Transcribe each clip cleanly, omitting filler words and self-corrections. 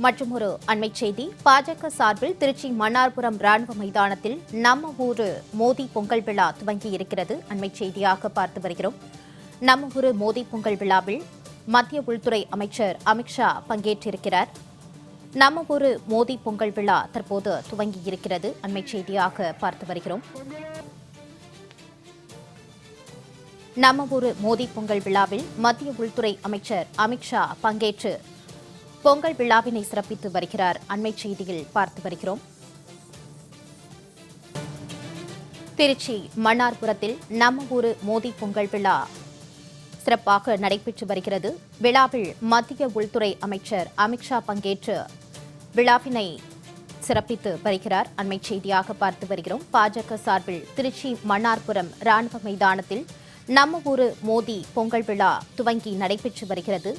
மற்றொரு அண்மைச் செய்தி. பாஜக சார்பில் திருச்சி மன்னார்புரம் ராணுவ மைதானத்தில் நம்ம ஊரு மோடி பொங்கல் விழா துவங்கியிருக்கிறது. அண்மைச் செய்தியாக பார்த்து வருகிறோம். நம்ம ஊரு மோடி பொங்கல் விழாவில் மத்திய உள்துறை அமைச்சர் அமித்ஷா பங்கேற்றிருக்கிறார். நம்ம ஊரு மோடி பொங்கல் விழா தற்போது துவங்கியிருக்கிறது. அண்மைச் செய்தியாக பார்த்து வருகிறோம். நம்ம ஊரு மோடி பொங்கல் விழாவில் மத்திய உள்துறை அமைச்சர் அமித்ஷா பங்கேற்று பொங்கல் விழாவினை சிறப்பித்து வருகிறார். அண்மைச் செய்தியில் பார்த்து வருகிறோம். திருச்சி மன்னார்புரத்தில் நம்ம ஊரு மோடி பொங்கல் விழா சிறப்பாக நடைபெற்று வருகிறது. விழாவில் மத்திய உள்துறை அமைச்சர் அமித்ஷா பங்கேற்று விழாவினை சிறப்பித்து வருகிறார். அண்மைச் செய்தியாக பார்த்து வருகிறோம். பாஜக சார்பில் திருச்சி மன்னார்புரம் ராணுவ மைதானத்தில் நம்ம ஊரு மோடி பொங்கல் விழா துவங்கி நடைபெற்று வருகிறது.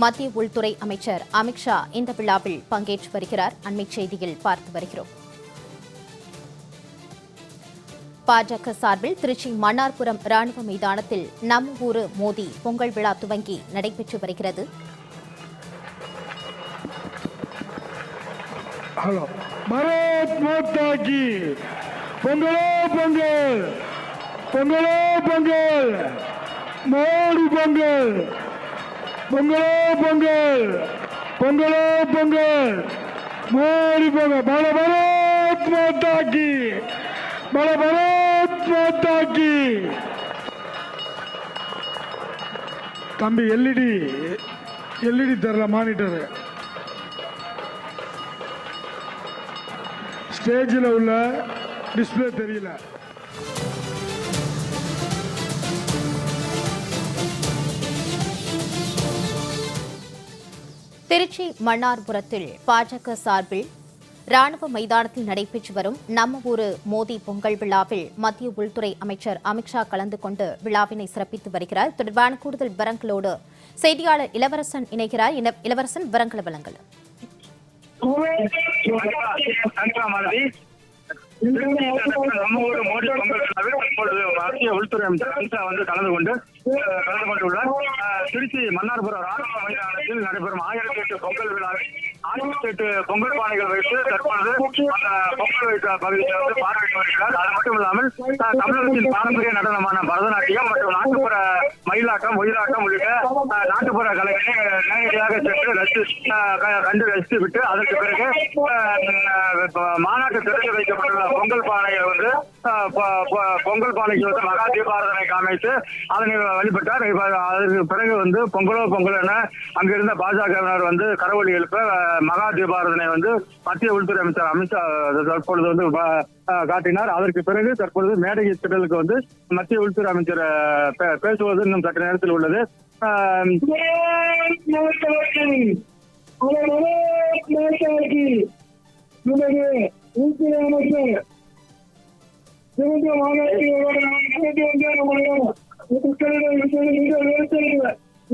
மத்திய உள்துறை அமைச்சர் அமித்ஷா இந்த விழாவில் பங்கேற்று வருகிறார். அண்மைச் செய்தியில் பார்த்து வருகிறோம். பாஜக சார்பில் திருச்சி மன்னார்புரம் ராணுவ மைதானத்தில் நம்ம ஊரு மோடி பொங்கல் விழா துவங்கி நடைபெற்று வருகிறது. பாரத் மாதா கி பொங்கலோ பொங்கல், பொங்கலோ பொங்கல், மோடி பொங்கல், பொங்கலோ பொங்கல், பொங்கலோ பொங்கல், மோடி பொங்கல். பல பாரத் மாதா கி, பல பாரத் மாதா கி. தம்பி எல்இடி தரல, மானிட்டர் ஸ்டேஜில் உள்ள டிஸ்பிளே தெரியல. திருச்சி மன்னார்புரத்தில் பாஜக சார்பில் ராணுவ மைதானத்தில் நடைபெற்று வரும் நம்ம ஊரு மோடி பொங்கல் விழாவில் மத்திய உள்துறை அமைச்சர் அமித்ஷா கலந்து கொண்டு விழாவினை சிறப்பித்து வருகிறார். தொடர்பான கூடுதல் விவரங்களோடு செய்தியாளர் இளவரசன் இணைகிறார். இளவரசன், விவரங்களை வழங்கல். நம்ம ஊர் மோடி பொங்கல் விழாவில் தற்பொழுது மத்திய உள்துறை அமைச்சர் அமித்ஷா கலந்து கொண்டுள்ளார். திருச்சி மன்னார்புரம் ராணுவ மைதானத்தில் நடைபெறும் 1008 பொங்கல் விழாவில் 1008 பொங்கல் பானைகள் வைத்து தற்பொழுது அந்த பொங்கல் வைத்த பகுதியை பார்வையிட்டு வருகிறார். அது மட்டும் இல்லாமல் தமிழகத்தின் பாரம்பரிய நடனமான பரதநாட்டியம் மற்றும் நாட்டுப்புற மயிலாட்டம், ஒயிலாட்டம் உள்ளிட்ட நாட்டுப்புற கலைகளை நேரடியாக சென்று கண்டு ரசித்து விட்டு அதற்கு பிறகு மாநாட்டு திறந்து வைக்கப்பட்டுள்ள பொங்கல் பானையை பொங்கல் பானைக்கு மகா தீபாரதனை காமித்து அதனை வழிபட்டார். அதற்கு பிறகு பொங்கலோ பொங்கல் என அங்கிருந்த பாஜகவினர் கரவொலி எழுப்ப மகா தீபாரதனை மத்திய உள்துறை அமைச்சர் அமித்ஷா தற்பொழுது காட்டினார். அதற்கு பிறகு தற்பொழுது மேடை திடலுக்கு மத்திய உள்துறை அமைச்சர் பேசுவது இன்னும் சற்று நேரத்தில் உள்ளது. உள்துறை அமைச்சர்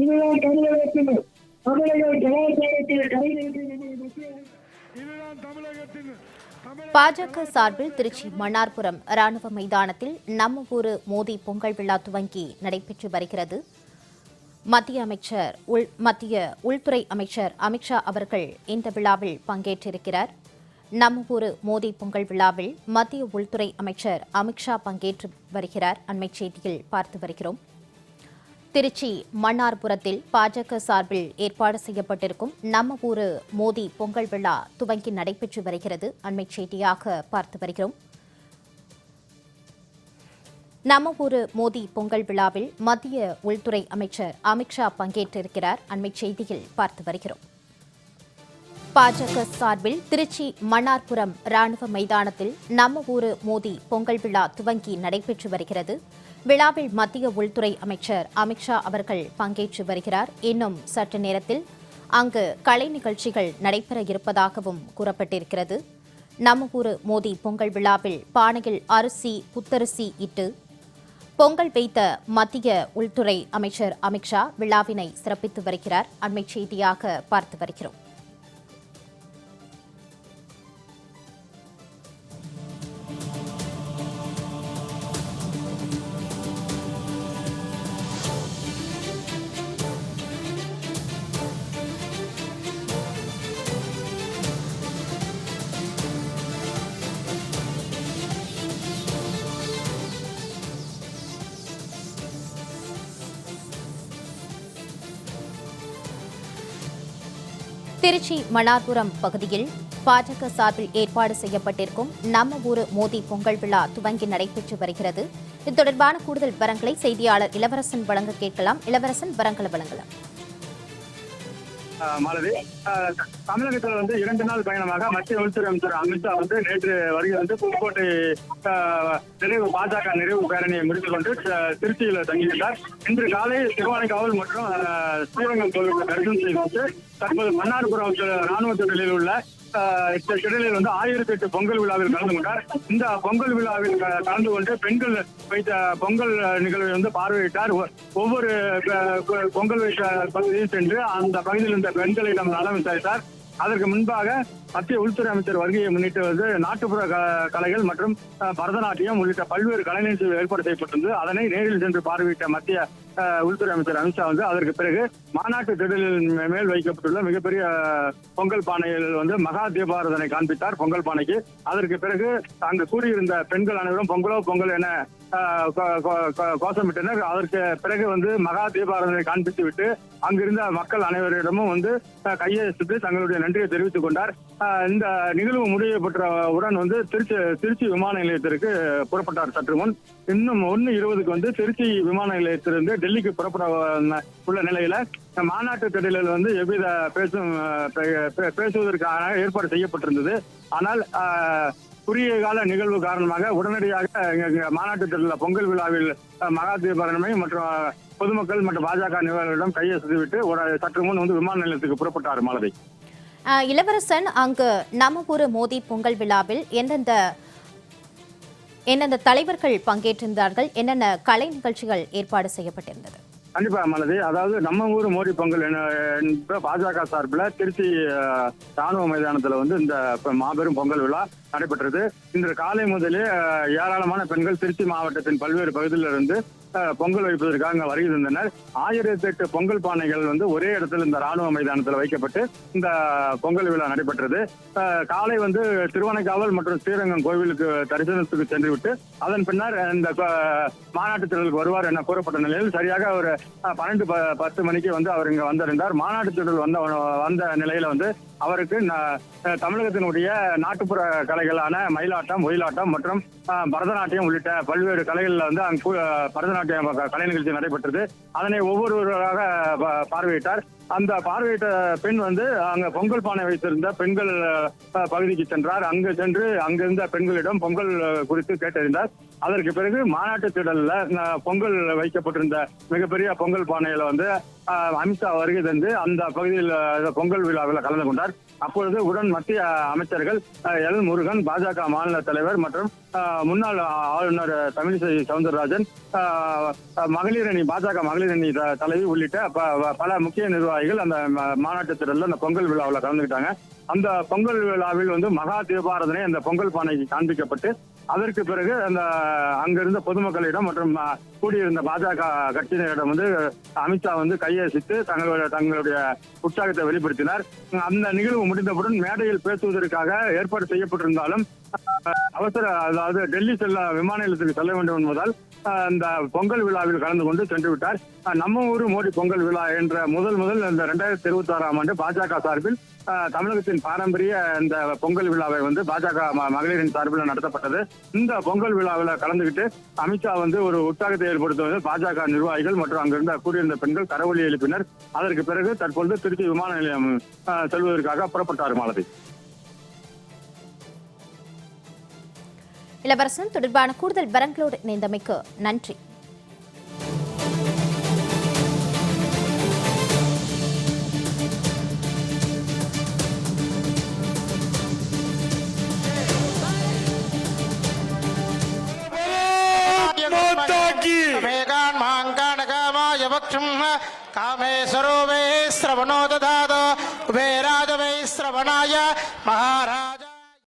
இதுதான் தமிழகத்தின் பாஜக சார்பில் திருச்சி மன்னார்புரம் ராணுவ மைதானத்தில் நம்ம ஊரு மோடி பொங்கல் விழா துவங்கி நடைபெற்று வருகிறது. மத்திய உள்துறை அமைச்சர் அமித்ஷா அவர்கள் இந்த விழாவில் பங்கேற்றிருக்கிறார். நம்ம ஊரு மோடி பொங்கல் விழாவில் மத்திய உள்துறை அமைச்சர் அமித்ஷா பங்கேற்று வருகிறார். அண்மைச் செய்தியில் பார்த்து வருகிறோம். திருச்சி மன்னார்புரத்தில் பாஜக சார்பில் ஏற்பாடு செய்யப்பட்டிருக்கும் நம்ம ஊரு மோடி பொங்கல் விழா துவங்கி நடைபெற்று வருகிறது. அண்மைச் செய்தியாக பார்த்து வருகிறோம். நம்ம ஊரு மோடி பொங்கல் விழாவில் மத்திய உள்துறை அமைச்சர் அமித்ஷா பங்கேற்றிருக்கிறார். அண்மைச் செய்தியில் பார்த்து வருகிறோம். பாஜக சார்பில் திருச்சி மன்னார்புரம் ராணுவ மைதானத்தில் நம்ம ஊரு மோடி பொங்கல் விழா துவங்கி நடைபெற்று வருகிறது. விழாவில் மத்திய உள்துறை அமைச்சர் அமித்ஷா அவர்கள் பங்கேற்று வருகிறார். இன்னும் சற்று நேரத்தில் அங்கு கலை நிகழ்ச்சிகள் நடைபெற இருப்பதாகவும் கூறப்பட்டிருக்கிறது. நம்ம ஊரு மோடி பொங்கல் விழாவில் பானையில் அரிசி, புத்தரிசி இட்டு பொங்கல் வைத்த மத்திய உள்துறை அமைச்சர் அமித்ஷா விழாவினை சிறப்பித்து வருகிறார். அண்மைச் செய்தியாக பார்த்து வருகிறோம். திருச்சி மணார்புரம் பகுதியில் பாஜக சார்பில் ஏற்பாடு செய்யப்பட்டிருக்கும் நம்ம ஊரு மோடி பொங்கல் விழா துவங்கி நடைபெற்று வருகிறது. இது தொடர்பான கூடுதல் விவரங்களை செய்தியாளர் இளவரசன் வழங்க கேட்கலாம். இளவரசன், விவரங்களை வழங்கலாம். மாலதி, தமிழகத்தில் 2 நாள் பயணமாக மத்திய உள்துறை அமைச்சர் அமித்ஷா நேற்று வருகை புதுக்கோட்டை பாஜக நிறைவு பேரணியை முடித்துக் கொண்டு திருச்சியில் தங்கியுள்ளார். இன்று காலை திருவானைக்காவல் மற்றும் ஸ்ரீரங்கம் கோவிலுக்கு தரிசனம் செய்து தற்போது மன்னார்புரம் ராணுவ திடலில் உள்ள திடலில் 1008 பொங்கல் விழாவில் கலந்து கொண்டார். இந்த பொங்கல் விழாவில் கலந்து கொண்டு பெண்கள் வைத்த பொங்கல் நிகழ்வை பார்வையிட்டார். ஒவ்வொரு பொங்கல் வைத்த பகுதியில் சென்று அந்த பகுதியில் இருந்த பெண்களிடம் நலம் விசாரித்தார். அதற்கு முன்பாக மத்திய உள்துறை அமைச்சர் வருகையை முன்னிட்டு நாட்டுப்புற கலைகள் மற்றும் பரதநாட்டியம் உள்ளிட்ட பல்வேறு கலை நிகழ்ச்சிகள் ஏற்பாடு செய்யப்பட்டிருந்தது. அதனை நேரில் சென்று பார்வையிட்ட மத்திய உள்துறை அமைச்சர் அமித்ஷா அதற்கு பிறகு மாநாட்டு திடலில் மேல் வைக்கப்பட்டுள்ள மிகப்பெரிய பொங்கல் பானையில் மகா தீபாராதனை காண்பித்தார் பொங்கல் பானைக்கு. அதற்கு பிறகு அங்கு கூறியிருந்த பெண்கள் அனைவரும் பொங்கலோ பொங்கல் என கோஷமிட்டனர். அதற்கு பிறகு மகா தீபாராதனை காண்பித்து விட்டு அங்கிருந்த மக்கள் அனைவரிடமும் கையை சுற்றி தங்களுடைய நன்றியை தெரிவித்துக் கொண்டார். இந்த நிகழ்வு முடியப்பட்டவுடன் திருச்சி விமான நிலையத்திற்கு புறப்பட்டார். சற்று முன் இன்னும் 1:20க்கு திருச்சி விமான நிலையத்திலிருந்து டெல்லிக்கு புறப்பட உள்ள நிலையில மாநாட்டு திடலில் எவ்வித பேசுவதற்கான ஏற்பாடு செய்யப்பட்டிருந்தது. ஆனால் குறுகிய கால நிகழ்வு காரணமாக உடனடியாக மாநாட்டு திடலில் பொங்கல் விழாவில் மகா தீபாராதனை மற்றும் பொதுமக்கள் மற்றும் பாஜக நிர்வாகிகளிடம் கையை சுற்றிவிட்டு சற்று முன் விமான நிலையத்துக்கு புறப்பட்டார். மாலதி, இளவரசன், அங்கு நம்ம ஊரு மோடி பொங்கல் விழாவில் எந்தெந்த தலைவர்கள் பங்கேற்றிருந்தார்கள், என்னென்ன கலை நிகழ்ச்சிகள் ஏற்பாடு செய்யப்பட்டிருந்தது? கண்டிப்பா மாலதி, அதாவது நம்ம ஊர் மோடி பொங்கல் என்ற பாஜக சார்பில் திருச்சி ராணுவ மைதானத்தில் இந்த மாபெரும் பொங்கல் விழா நடைபெற்றது. இன்று காலை முதலே ஏராளமான பெண்கள் திருச்சி மாவட்டத்தின் பல்வேறு பகுதியிலிருந்து பொங்கல் வைப்பதற்காக வருகை தந்தனர். 1008 பொங்கல் பானைகள் ஒரே இடத்தில் இந்த ராணுவ மைதானத்தில் வைக்கப்பட்டு இந்த பொங்கல் விழா நடைபெற்றது. காலை திருவானைக்காவல் மற்றும் ஸ்ரீரங்கம் கோவிலுக்கு தரிசனத்துக்கு சென்றுவிட்டு அதன் பின்னர் இந்த மாநாட்டு திடலுக்கு வருவார் என கூறப்பட்ட நிலையில் சரியாக ஒரு 12:10 மணிக்கு அவர் இங்க வந்திருந்தார். மாநாட்டு திடல் வந்த நிலையில அவருக்கு தமிழகத்தினுடைய நாட்டுப்புற கலைகளான மயிலாட்டம், ஒயிலாட்டம் மற்றும் பரதநாட்டியம் உள்ளிட்ட பல்வேறு கலைகள்ல அங்கு பரதநாட்டியம் கலை நிகழ்ச்சி நடைபெற்றது. அதனை ஒவ்வொருவராக பார்வையிட்டார். அந்த பார்வையிட்ட பெண் அங்க பொங்கல் பானை வைத்திருந்த பெண்கள் பகுதிக்கு சென்றார். அங்கு சென்று அங்கிருந்த பெண்களிடம் பொங்கல் குறித்து கேட்டறிந்தார். அதற்கு பிறகு மாநாட்டு திடல்ல பொங்கல் வைக்கப்பட்டிருந்த மிகப்பெரிய பொங்கல் பானையில அமித்ஷா வருகை தந்து அந்த பகுதியில் பொங்கல் விழாவில் கலந்து கொண்டார். அப்பொழுது உடன் மத்திய அமைச்சர்கள் எல் முருகன், பாஜக மாநில தலைவர் மற்றும் முன்னாள் ஆளுநர் தமிழிசை சவுந்தரராஜன், பாஜக மகளிர் அணி தலைவி உள்ளிட்ட பல முக்கிய நிர்வாகிகள் அந்த மாநாட்டு திடல்ல அந்த பொங்கல் விழாவில் கலந்துக்கிட்டாங்க. அந்த பொங்கல் விழாவில் மகா தீபாராதனை அந்த பொங்கல் பானைக்கு காண்பிக்கப்பட்டு அதற்கு பிறகு அங்கிருந்த பொதுமக்களிடம் மற்றும் கூடியிருந்த பாஜக கட்சியினரிடம் அமித்ஷா கையசித்து தங்களுடைய உற்சாகத்தை வெளிப்படுத்தினார். அந்த நிகழ்வு முடிந்தவுடன் மேடையில் பேசுவதற்காக ஏற்பாடு செய்யப்பட்டிருந்தாலும் அதாவது டெல்லி விமான நிலையத்துக்கு செல்ல வேண்டும் என்பதால் இந்த பொங்கல் விழாவில் கலந்து கொண்டு சென்று விட்டார். நம்ம ஊரு மோடி பொங்கல் விழா என்ற முதல் இந்த 2026ஆம் ஆண்டு பாஜக சார்பில் தமிழகத்தின் பாரம்பரிய இந்த பொங்கல் விழாவை பாஜக மகளிரின் சார்பில் நடத்தப்பட்டது. இந்த பொங்கல் விழாவில் கலந்துகிட்டு அமித்ஷா ஒரு உற்சாகத்தை ஏற்படுத்துவது பாஜக நிர்வாகிகள் மற்றும் அங்கிருந்த கூடியிருந்த பெண்கள் கரவொலி எழுப்பினர். அதற்கு பிறகு தற்பொழுது திருச்சி விமான நிலையம் செல்வதற்காக புறப்பட்டார். மாலதி, இளவரசன், தொடர்பான கூடுதல் விவரங்களோடு இணைந்தமைக்கு நன்றி. कामेश्वरो वै श्रवणो ददातु कुबेराज वै श्रवणाय महाराज